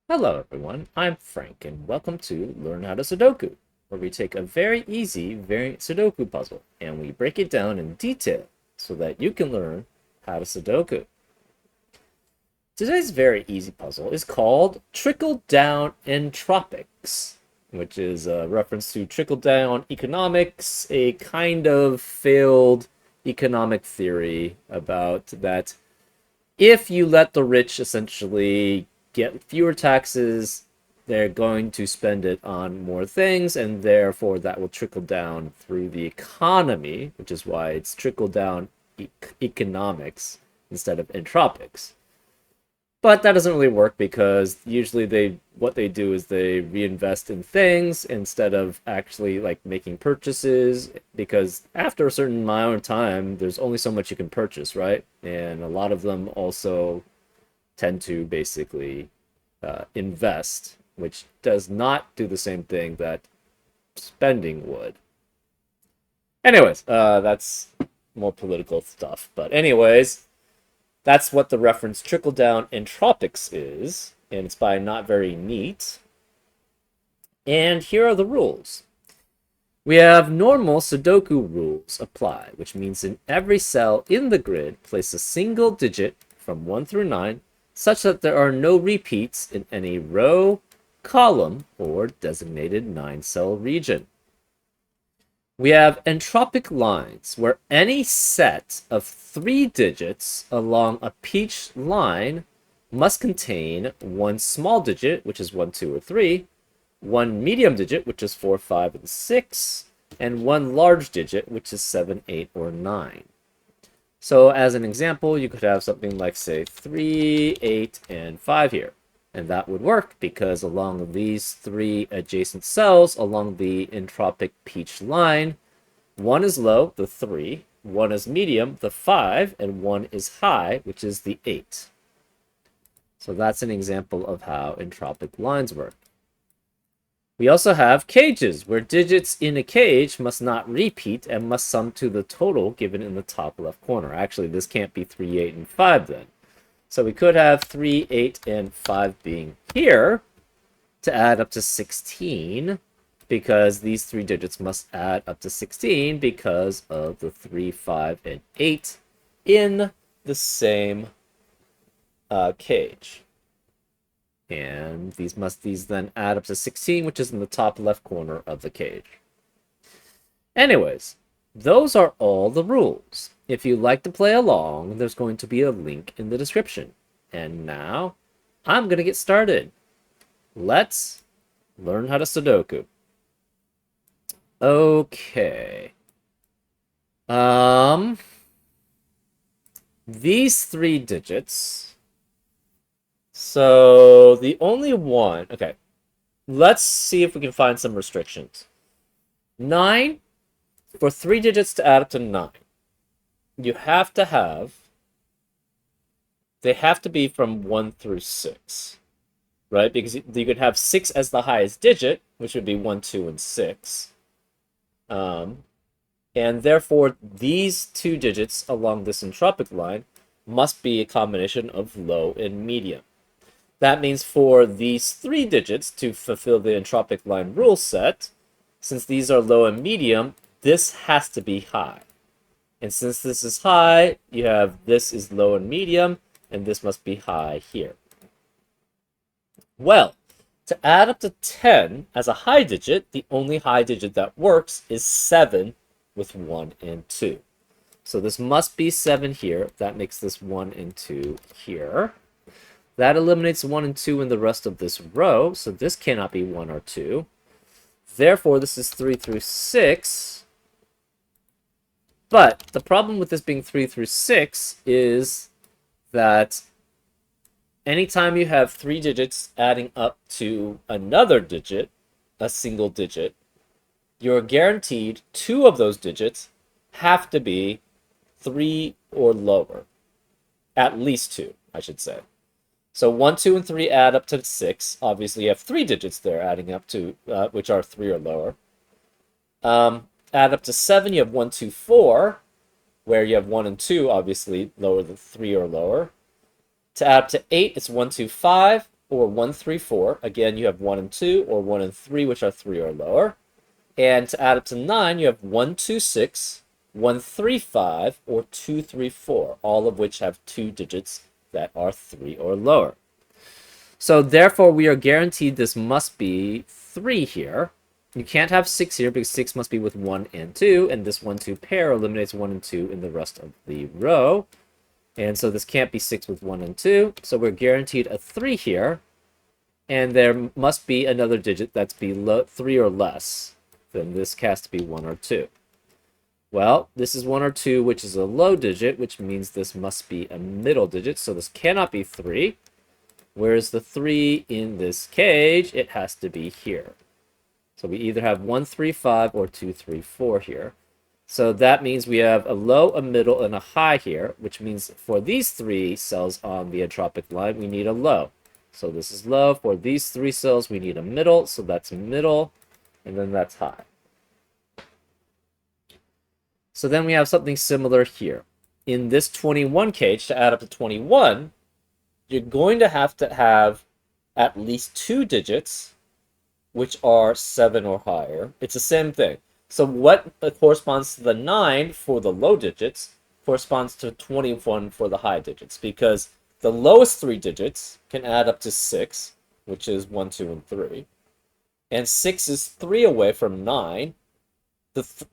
Hello everyone, I'm Frank and welcome to Learn How to Sudoku, where we take a very easy variant Sudoku puzzle and we break it down in detail so that you can learn how to Sudoku. Today's very easy puzzle is called Trickle-Down Entropics, which is a reference to trickle-down economics, a kind of failed economic theory about that if you let the rich essentially get fewer taxes, they're going to spend it on more things, and therefore that will trickle down through the economy, which is why it's trickle down economics instead of entropics. But that doesn't really work because usually what they do is they reinvest in things instead of actually like making purchases, because after a certain amount of time there's only so much you can purchase, right? And a lot of them also tend to basically invest, which does not do the same thing that spending would. Anyways, that's more political stuff. But anyways, that's what the reference trickle-down entropics is, and it's by Not Very Neat. And here are the rules. We have normal Sudoku rules apply, which means in every cell in the grid, place a single digit from 1 through 9, such that there are no repeats in any row, column, or designated 9-cell region. We have entropic lines, where any set of 3 digits along a peach line must contain one small digit, which is 1, 2, or 3, one medium digit, which is 4, 5, and 6, and one large digit, which is 7, 8, or 9. So as an example, you could have something like, say, 3, 8, and 5 here. And that would work because along these 3 adjacent cells along the entropic peach line, one is low, the 3, one is medium, the 5, and one is high, which is the 8. So that's an example of how entropic lines work. We also have cages, where digits in a cage must not repeat and must sum to the total given in the top left corner. Actually, this can't be 3, 8, and 5 then. So we could have 3, 8, and 5 being here to add up to 16, because these 3 digits must add up to 16 because of the 3, 5, and 8 in the same cage. And these then add up to 16, which is in the top left corner of the cage. Anyways, those are all the rules. If you'd like to play along, there's going to be a link in the description. And now, I'm going to get started. Let's learn how to Sudoku. Okay. These 3 digits. So the only one, okay, let's see if we can find some restrictions. 9, for 3 digits to add up to 9, you have to have, they have to be from 1 through 6, right? Because you could have 6 as the highest digit, which would be 1, 2, and 6. And therefore, these 2 digits along this entropic line must be a combination of low and medium. That means for these 3 digits to fulfill the entropic line rule set, since these are low and medium, this has to be high. And since this is high, you have this is low and medium, and this must be high here. Well, to add up to 10 as a high digit, the only high digit that works is 7 with 1 and 2. So this must be 7 here. That makes this 1 and 2 here. That eliminates 1 and 2 in the rest of this row, so this cannot be 1 or 2. Therefore, this is 3 through 6. But the problem with this being 3 through 6 is that anytime you have 3 digits adding up to another digit, a single digit, you're guaranteed 2 of those digits have to be 3 or lower. At least 2, I should say. So 1, 2, and 3 add up to 6. Obviously, you have 3 digits there adding up to, which are 3 or lower. Add up to 7, you have 1, 2, 4, where you have 1 and 2, obviously, lower than 3 or lower. To add up to 8, it's 1, 2, 5, or 1, 3, 4. Again, you have 1 and 2, or 1 and 3, which are 3 or lower. And to add up to 9, you have 1, 2, 6, 1, 3, 5, or 2, 3, 4, all of which have 2 digits that are 3 or lower. So therefore, we are guaranteed this must be 3 here. You can't have 6 here because 6 must be with 1 and 2, and this 1, 2 pair eliminates 1 and 2 in the rest of the row. And so this can't be 6 with 1 and 2, so we're guaranteed a 3 here, and there must be another digit that's below 3 or less. Then this has to be 1 or 2. Well, this is 1 or 2, which is a low digit, which means this must be a middle digit, so this cannot be 3. Whereas the 3 in this cage, it has to be here. So we either have 1, 3, 5 or 2, 3, 4 here. So that means we have a low, a middle, and a high here, which means for these 3 cells on the entropic line, we need a low. So this is low. For these 3 cells, we need a middle, so that's middle, and then that's high. So then we have something similar here. In this 21 cage, to add up to 21, you're going to have at least 2 digits, which are 7 or higher. It's the same thing. So what corresponds to the 9 for the low digits corresponds to 21 for the high digits, because the lowest 3 digits can add up to 6, which is 1, 2, and 3. And 6 is 3 away from 9.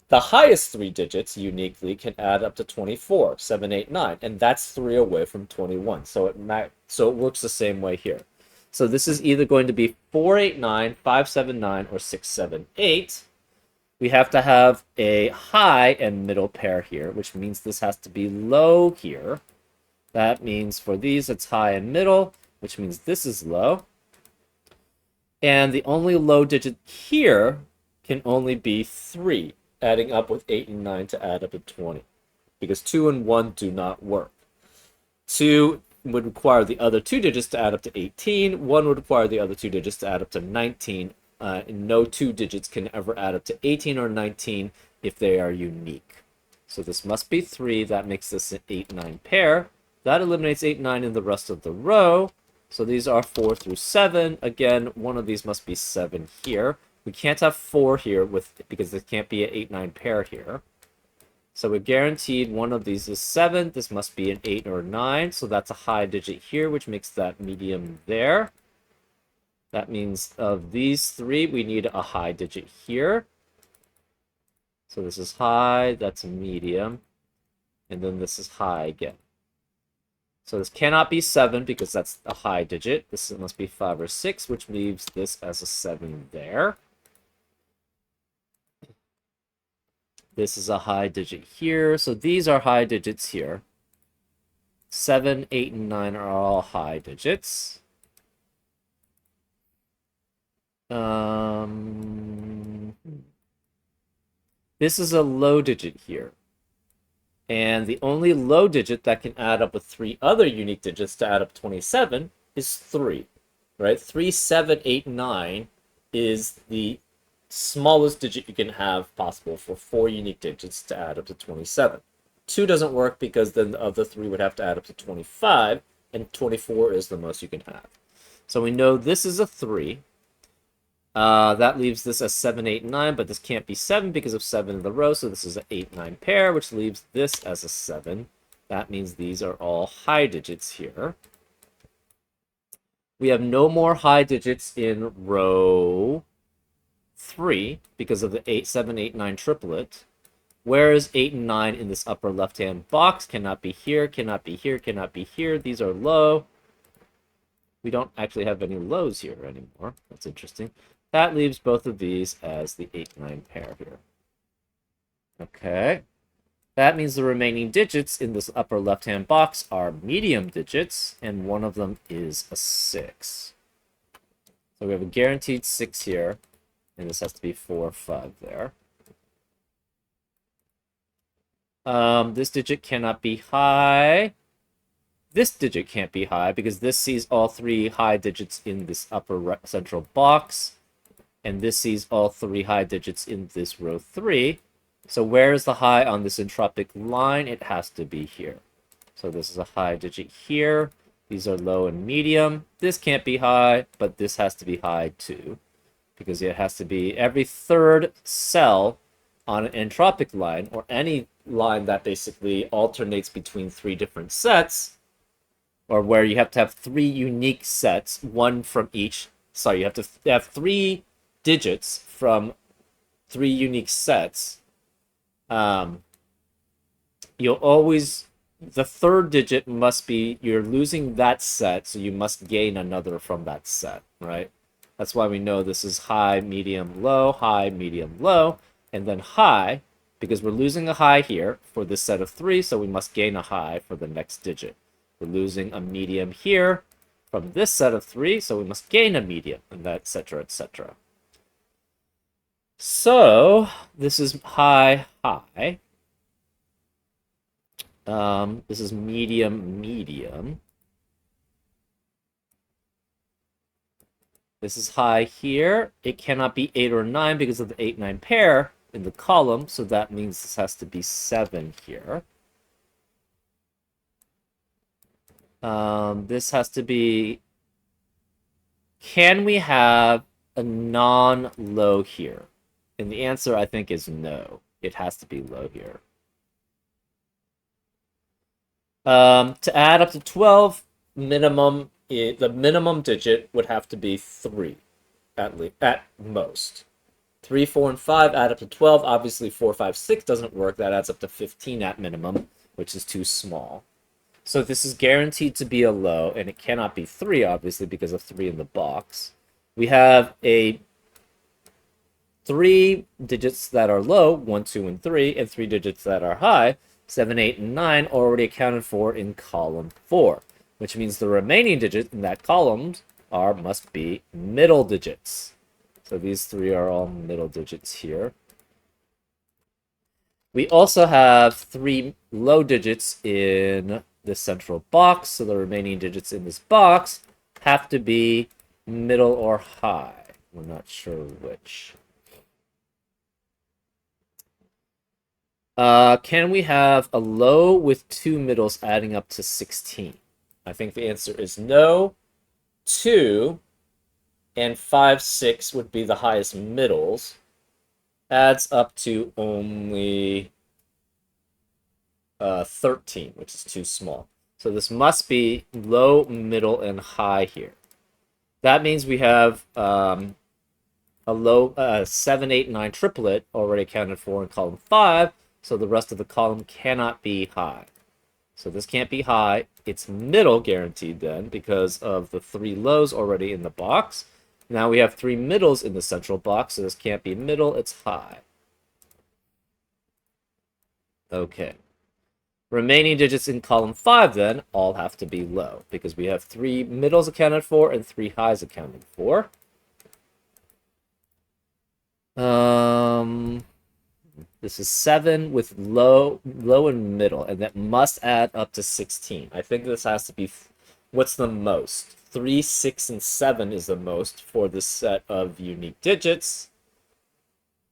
The highest 3 digits uniquely can add up to 24, 7, 8, 9, and that's 3 away from 21. So it works the same way here. So this is either going to be 4, 8, 9, 5, 7, 9, or 6, 7, 8. We have to have a high and middle pair here, which means this has to be low here. That means for these, it's high and middle, which means this is low. And the only low digit here can only be 3, adding up with 8 and 9 to add up to 20, because 2 and 1 do not work. 2 would require the other 2 digits to add up to 18. 1 would require the other 2 digits to add up to 19. And no 2 digits can ever add up to 18 or 19 if they are unique. So this must be 3. That makes this an 8-9 pair. That eliminates 8, 9 in the rest of the row. So these are 4 through 7. Again, one of these must be 7 here. We can't have 4 here because there can't be an 8-9 pair here. So we're guaranteed one of these is 7. This must be an 8 or 9. So that's a high digit here, which makes that medium there. That means of these 3, we need a high digit here. So this is high, that's a medium, and then this is high again. So this cannot be 7 because that's a high digit. This must be 5 or 6, which leaves this as a 7 there. This is a high digit here. So these are high digits here. 7, 8, and 9 are all high digits. This is a low digit here. And the only low digit that can add up with 3 other unique digits to add up 27 is 3, right? 3, 7, 8, 9 is the smallest digit you can have possible for 4 unique digits to add up to 27. 2 doesn't work because then the other 3 would have to add up to 25, and 24 is the most you can have. So we know this is a 3. That leaves this as 7, 8, 9, but this can't be 7 because of 7 in the row, so this is an 8, 9 pair, which leaves this as a 7. That means these are all high digits here. We have no more high digits in row 3 because of the 8, 7, 8, 9 triplet, whereas 8 and 9 in this upper left-hand box cannot be here, cannot be here, cannot be here. These are low. We don't actually have any lows here anymore. That's interesting. That leaves both of these as the 8, 9 pair here. Okay. That means the remaining digits in this upper left-hand box are medium digits, and one of them is a 6. So we have a guaranteed 6 here, and this has to be 4 or 5 there. This digit cannot be high. This digit can't be high because this sees all 3 high digits in this upper central box, and this sees all 3 high digits in this row 3. So where is the high on this entropic line? It has to be here. So this is a high digit here. These are low and medium. This can't be high, but this has to be high too, because it has to be every third cell on an entropic line, or any line that basically alternates between three different sets, or where you have to have three unique sets, one from each. Sorry, you have to have 3 digits from 3 unique sets. You'll always, the third digit must be, you're losing that set, so you must gain another from that set, right? That's why we know this is high, medium, low, and then high, because we're losing a high here for this set of 3, so we must gain a high for the next digit. We're losing a medium here from this set of 3, so we must gain a medium, and that, etc., etc. So this is high, high. This is medium, medium. This is high here. It cannot be 8 or 9 because of the 8-9 pair in the column, so that means this has to be 7 here. This has to be... Can we have a non-low here? And the answer, I think, is no. It has to be low here. To add up to 12, minimum, the minimum digit would have to be 3, at most. 3, 4, and 5 add up to 12. Obviously, 4, 5, 6 doesn't work. That adds up to 15 at minimum, which is too small. So this is guaranteed to be a low, and it cannot be 3, obviously, because of 3 in the box. We have 3 digits that are low, 1, 2, and 3, and 3 digits that are high, 7, 8, and 9, already accounted for in column 4, which means the remaining digits in that column must be middle digits. So these 3 are all middle digits here. We also have 3 low digits in the central box, so the remaining digits in this box have to be middle or high. We're not sure which. Can we have a low with 2 middles adding up to 16? I think the answer is no. 2 and 5, 6 would be the highest middles. Adds up to only 13, which is too small. So this must be low, middle, and high here. That means we have a low 7, 8, 9 triplet already accounted for in column 5. So the rest of the column cannot be high. So this can't be high. It's middle guaranteed then because of the 3 lows already in the box. Now we have 3 middles in the central box, so this can't be middle, it's high. Okay. Remaining digits in column 5 then all have to be low because we have 3 middles accounted for and 3 highs accounted for. This is 7 with low and middle, and that must add up to 16. I think this has to be, what's the most? 3, 6, and 7 is the most for this set of unique digits.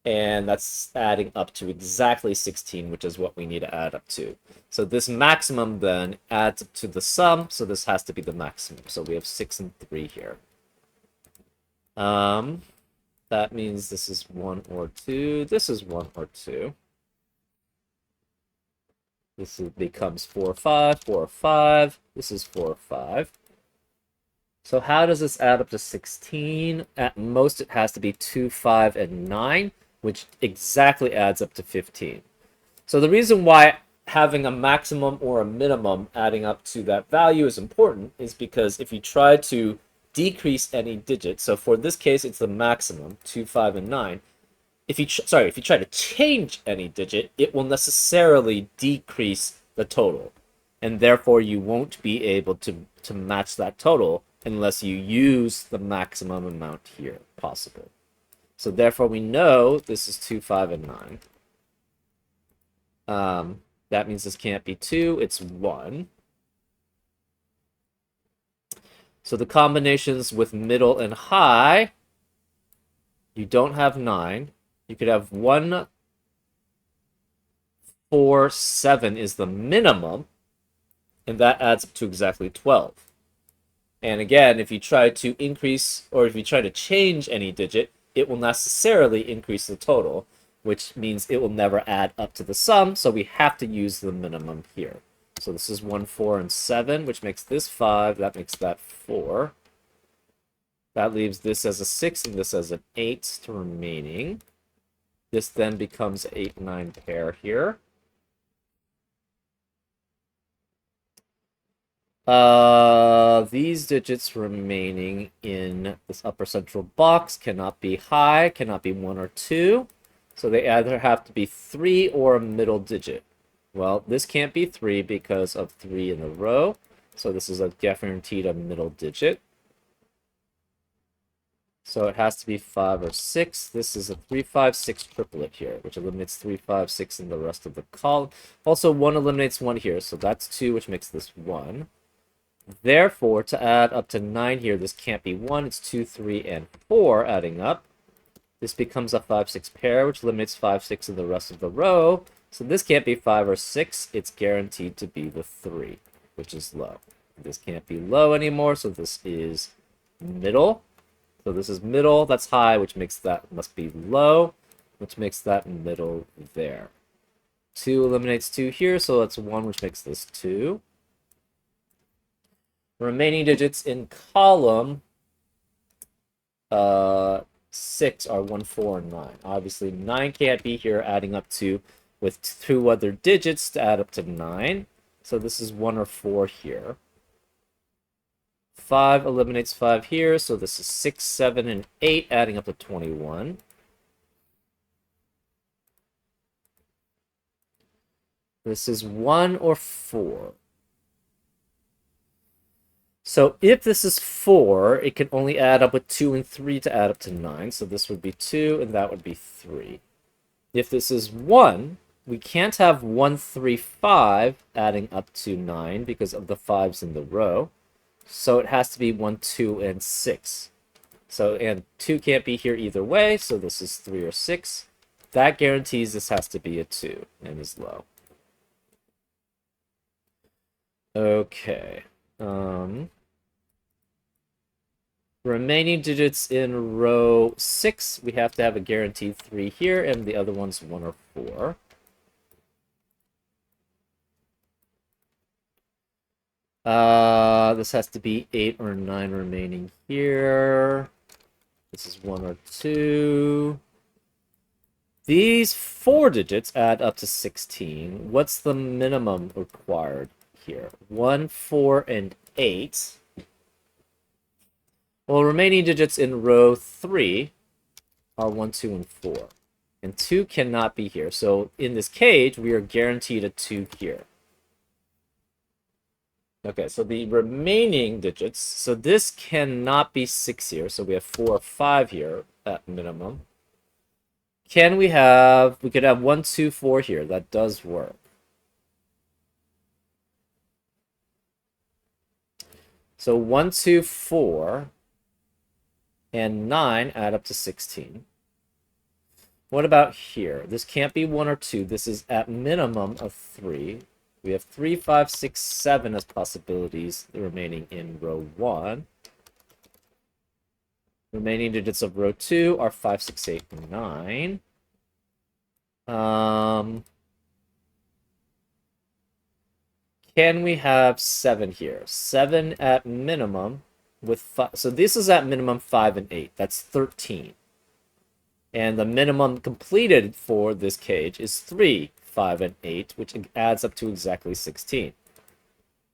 And that's adding up to exactly 16, which is what we need to add up to. So this maximum then adds up to the sum, so this has to be the maximum. So we have 6 and 3 here. That means this is 1 or 2. This is 1 or 2. This becomes 4 or 5, 4 or 5. This is 4 or 5. So how does this add up to 16? At most, it has to be 2, 5, and 9, which exactly adds up to 15. So the reason why having a maximum or a minimum adding up to that value is important is because if you try to decrease any digit, so for this case it's the maximum 2, 5, and 9. If you try to change any digit, it will necessarily decrease the total, and therefore you won't be able to match that total unless you use the maximum amount here possible. So therefore we know this is 2, 5, and 9. That means this can't be 2, it's 1. So the combinations with middle and high, you don't have 9. You could have 1, 4, 7 is the minimum, and that adds up to exactly 12. And again, if you try to increase or if you try to change any digit, it will necessarily increase the total, which means it will never add up to the sum, so we have to use the minimum here. So this is 1, 4, and 7, which makes this 5. That makes that 4. That leaves this as a 6 and this as an 8 to remaining. This then becomes 8, 9 pair here. These digits remaining in this upper central box cannot be high, cannot be 1 or 2. So they either have to be 3 or a middle digit. Well, this can't be 3 because of 3 in the row. So this is a guaranteed a middle digit. So it has to be 5 or 6. This is a 3, 5, 6 triplet here, which eliminates 3, 5, 6 in the rest of the column. Also, 1 eliminates 1 here, so that's 2, which makes this 1. Therefore, to add up to 9 here, this can't be 1. It's 2, 3, and 4 adding up. This becomes a 5, 6 pair, which eliminates 5, 6 in the rest of the row. So this can't be 5 or 6. It's guaranteed to be the 3, which is low. This can't be low anymore, so this is middle. So this is middle, that's high, which makes that must be low, which makes that middle there. 2 eliminates 2 here, so that's 1, which makes this 2. Remaining digits in column 6 are 1, 4, and 9. Obviously, 9 can't be here, adding up to, with 2 other digits to add up to 9. So this is 1 or 4 here. 5 eliminates 5 here, so this is 6, 7, and 8, adding up to 21. This is 1 or 4. So if this is 4, it can only add up with 2 and 3 to add up to 9. So this would be 2, and that would be 3. If this is 1, we can't have 1, 3, 5 adding up to 9 because of the 5s in the row. So it has to be 1, 2, and 6. So, and 2 can't be here either way, so this is 3 or 6. That guarantees this has to be a 2 and is low. Okay. Remaining digits in row 6, we have to have a guaranteed 3 here, and the other one's 1 or 4. This has to be 8 or 9 remaining here. This is 1 or 2. These 4 digits add up to 16. What's the minimum required here? 1, 4, and 8. Well, remaining digits in row 3 are 1, 2, and 4. And 2 cannot be here. So in this cage, we are guaranteed a 2 here. Okay, so the remaining digits, so this cannot be 6 here, so we have 4 or 5 here at minimum. We could have 1, 2, 4 here. That does work. So 1, 2, 4, and 9 add up to 16. What about here? This can't be 1 or 2. This is at minimum of 3. We have 3, 5, 6, 7 as possibilities remaining in row 1. Remaining digits of row 2 are 5, 6, 8, and 9. Can we have 7 here? 7 at minimum with 5. So this is at minimum 5 and 8. That's 13. And the minimum completed for this cage is 3, 5, and 8, which adds up to exactly 16.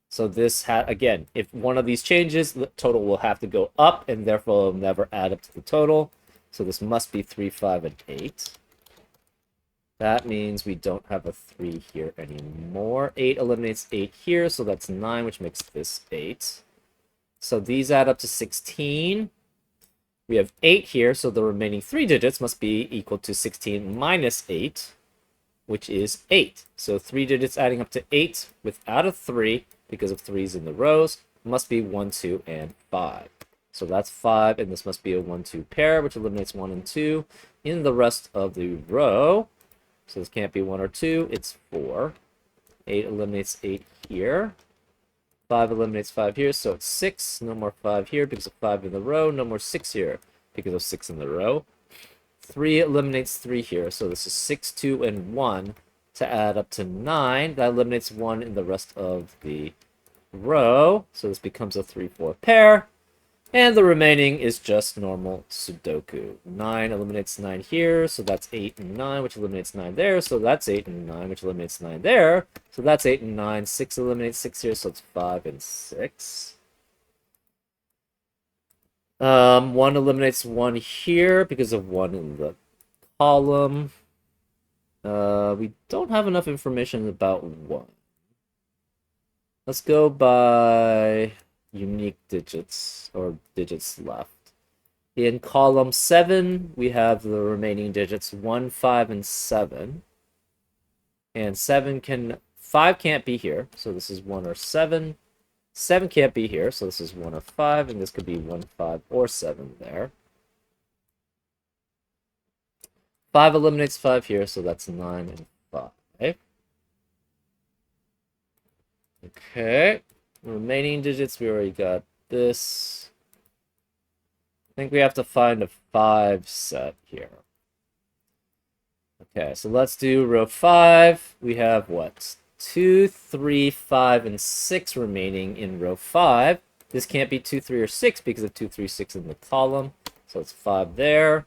So this, again, if one of these changes, the total will have to go up, and therefore it will never add up to the total. So this must be 3, 5, and 8. That means we don't have a 3 here anymore. 8 eliminates 8 here, so that's 9, which makes this 8. So these add up to 16. We have 8 here, so the remaining 3 digits must be equal to 16 minus 8, which is 8. So 3 digits adding up to 8 without a 3, because of 3's in the rows, must be 1, 2, and 5. So that's 5, and this must be a 1, 2 pair, which eliminates 1 and 2 in the rest of the row. So this can't be 1 or 2, it's 4. 8 eliminates 8 here. 5 eliminates 5 here, so it's 6. No more 5 here because of 5 in the row. No more 6 here because of 6 in the row. 3 eliminates 3 here, so this is 6, 2, and 1 to add up to 9. That eliminates 1 in the rest of the row, so this becomes a 3-4 pair. And the remaining is just normal Sudoku. 9 eliminates 9 here, so that's 8 and 9, which eliminates 9 there, so that's 8 and 9, which eliminates 9 there, so that's 8 and 9. 6 eliminates 6 here, so it's 5 and 6. 1 eliminates 1 here because of 1 in the column. We don't have enough information about 1. Let's go by unique digits, or digits left. In column 7, we have the remaining digits 1, 5, and 7. And 5 can't be here, so this is 1 or 7. 7 can't be here, so this is 1 or 5, and this could be 1, 5, or 7 there. 5 eliminates 5 here, so that's 9 and 5. Okay. Remaining digits, we already got this. I think we have to find a 5 set here. Okay, so let's do row 5. We have what? 2, 3, 5, and 6 remaining in row 5. This can't be 2, 3, or 6 because of 2, 3, 6 in the column. So it's 5 there.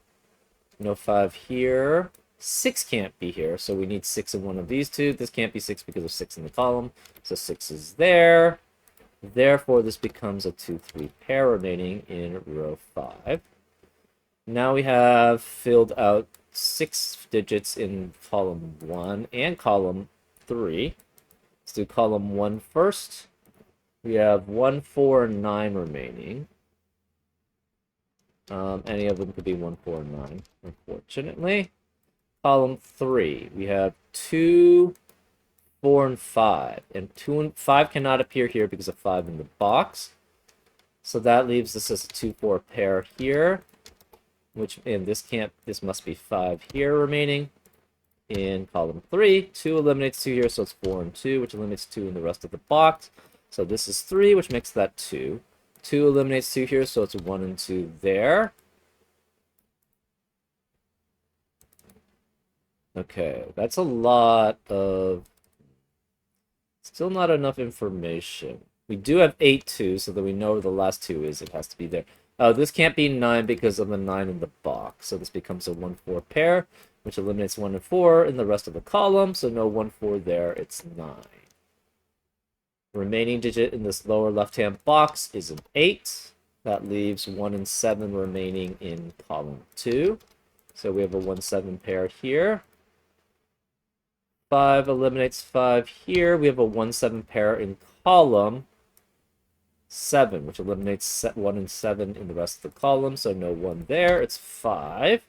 No 5 here. 6 can't be here, so we need 6 in one of these two. This can't be 6 because of 6 in the column. So 6 is there. Therefore, this becomes a 2, 3 pair remaining in row 5. Now we have filled out 6 digits in column 1 and column 3. Let's do column 1 first. We have 1, 4, and 9 remaining. Any of them could be 1, 4, and 9, unfortunately. Column 3, we have 2, 4, and 5. And 2 and 5 cannot appear here because of 5 in the box. So that leaves this as a 2, 4 pair here. And this must be 5 here remaining. In column 3, 2 eliminates 2 here, so it's 4 and 2, which eliminates 2 in the rest of the box. So this is 3, which makes that 2. 2 eliminates 2 here, so it's 1 and 2 there. Okay, that's a lot of... Still not enough information. We do have 8, 2, so that we know where the last 2 is. It has to be there. Oh, this can't be 9 because of the 9 in the box. So this becomes a 1, 4 pair, which eliminates 1 and 4 in the rest of the column. So no 1, 4 there. It's 9. Remaining digit in this lower left-hand box is an 8. That leaves 1 and 7 remaining in column 2. So we have a 1, 7 pair here. 5 eliminates 5 here. We have a 1, 7 pair in column 7, which eliminates 1 and 7 in the rest of the column. So no 1 there. It's 5.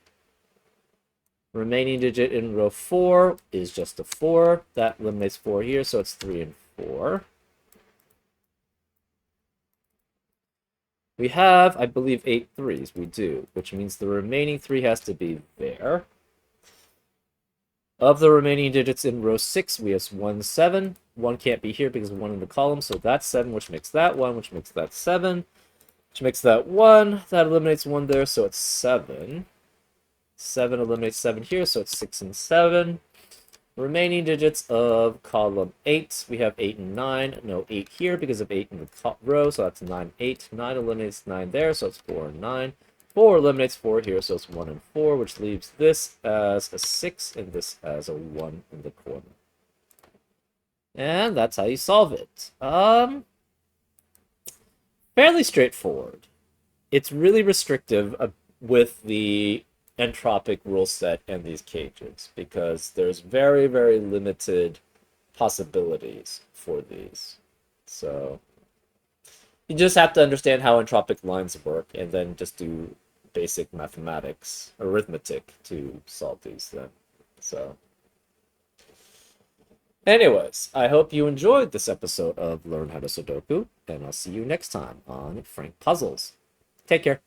Remaining digit in row 4 is just a 4. That eliminates 4 here, so it's 3 and 4. We have, I believe, 8 3s. We do, which means the remaining 3 has to be there. Of the remaining digits in row 6, we have 1, 7. 1 can't be here because of 1 in the column, so that's 7, which makes that 1, which makes that 7, which makes that 1. That eliminates 1 there, so it's 7. 7 eliminates 7 here, so it's 6 and 7. Remaining digits of column 8, we have 8 and 9. No 8 here because of 8 in the row, so that's 9, 8. 9 eliminates 9 there, so it's 4 and 9. 4 eliminates 4 here, so it's 1 and 4, which leaves this as a 6 and this as a 1 in the corner. And that's how you solve it. Fairly straightforward. It's really restrictive with the entropic rule set and these cages because there's very, very limited possibilities for these. So you just have to understand how entropic lines work and then just do basic mathematics, arithmetic to solve these then. So anyways, I hope you enjoyed this episode of Learn How to Sudoku, and I'll see you next time on Frank Puzzles. Take care.